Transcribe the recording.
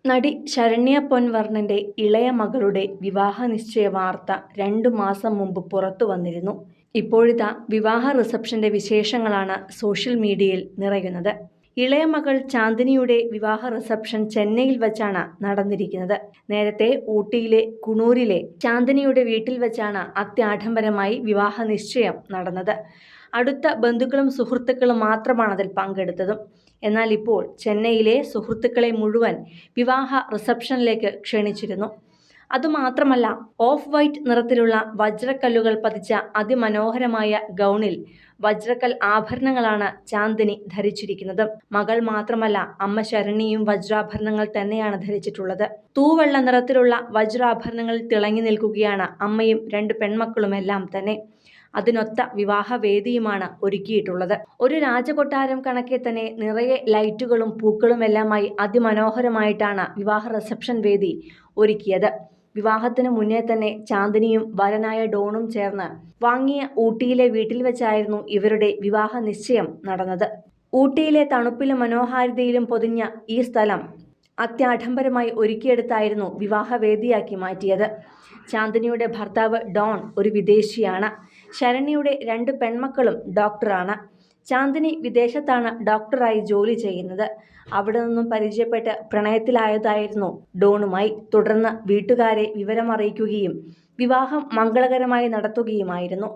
നടി ശരണ്യ പൊൻവർണ്ണന്റെ ഇളയ മകളുടെ വിവാഹ നിശ്ചയ വാർത്ത 2 മാസം മുമ്പ് പുറത്തു വന്നിരുന്നു. ഇപ്പോഴിതാ വിവാഹ റിസപ്ഷന്റെ വിശേഷങ്ങളാണ് സോഷ്യൽ മീഡിയയിൽ നിറയുന്നത്. ഇളയ മകൾ ചാന്ദിനിയുടെ വിവാഹ റിസപ്ഷൻ ചെന്നൈയിൽ വച്ചാണ് നടന്നിരിക്കുന്നത്. നേരത്തെ ഊട്ടിയിലെ കുണൂരിലെ ചാന്ദിനിയുടെ വീട്ടിൽ വച്ചാണ് അത്യാഡംബരമായി വിവാഹ നിശ്ചയം നടന്നത്. അടുത്ത ബന്ധുക്കളും സുഹൃത്തുക്കളും മാത്രമാണ് അതിൽ പങ്കെടുത്തതും. എന്നാൽ ഇപ്പോൾ ചെന്നൈയിലെ സുഹൃത്തുക്കളെ മുഴുവൻ വിവാഹ റിസപ്ഷനിലേക്ക് ക്ഷണിച്ചിരുന്നു. അതുമാത്രമല്ല, ഓഫ് വൈറ്റ് നിറത്തിലുള്ള വജ്രക്കല്ലുകൾ പതിച്ച അതിമനോഹരമായ ഗൗണിൽ വജ്രക്കൽ ആഭരണങ്ങളാണ് ചാന്ദിനി ധരിച്ചിരിക്കുന്നത്. മകൾ മാത്രമല്ല, അമ്മ ശരണ്യയും വജ്രാഭരണങ്ങൾ തന്നെയാണ് ധരിച്ചിട്ടുള്ളത്. തൂവെള്ള നിറത്തിലുള്ള വജ്രാഭരണങ്ങളിൽ തിളങ്ങി നിൽക്കുകയാണ് അമ്മയും 2 പെൺമക്കളുമെല്ലാം തന്നെ. അതിനൊത്ത വിവാഹവേദിയുമാണ് ഒരുക്കിയിട്ടുള്ളത്. ഒരു രാജകൊട്ടാരം കണക്കെ തന്നെ നിറയെ ലൈറ്റുകളും പൂക്കളുമെല്ലാമായി അതിമനോഹരമായിട്ടാണ് വിവാഹ റിസപ്ഷൻ വേദി ഒരുക്കിയത്. വിവാഹത്തിന് മുന്നേ തന്നെ ചാന്ദിനിയും വരനായ ഡോണും ചേർന്ന് വാങ്ങിയ ഊട്ടിയിലെ വീട്ടിൽ വെച്ചായിരുന്നു ഇവരുടെ വിവാഹ നിശ്ചയം നടന്നത്. ഊട്ടിയിലെ തണുപ്പിലും മനോഹാരിതയിലും പൊതിഞ്ഞ ഈ സ്ഥലം അത്യാഡംബരമായി ഒരുക്കിയെടുത്തായിരുന്നു വിവാഹവേദിയാക്കി മാറ്റിയത്. ചാന്ദിനിയുടെ ഭർത്താവ് ഡോൺ ഒരു വിദേശിയാണ്. ശരണ്യയുടെ 2 പെൺമക്കളും ഡോക്ടറാണ്. ചാന്ദിനി വിദേശത്താണ് ഡോക്ടറായി ജോലി ചെയ്യുന്നത്. അവിടെ നിന്നും പരിചയപ്പെട്ട് പ്രണയത്തിലായതായിരുന്നു ഡോണുമായി. തുടർന്ന് വീട്ടുകാരെ വിവരമറിയിക്കുകയും വിവാഹം മംഗളകരമായി നടത്തുകയുമായിരുന്നു.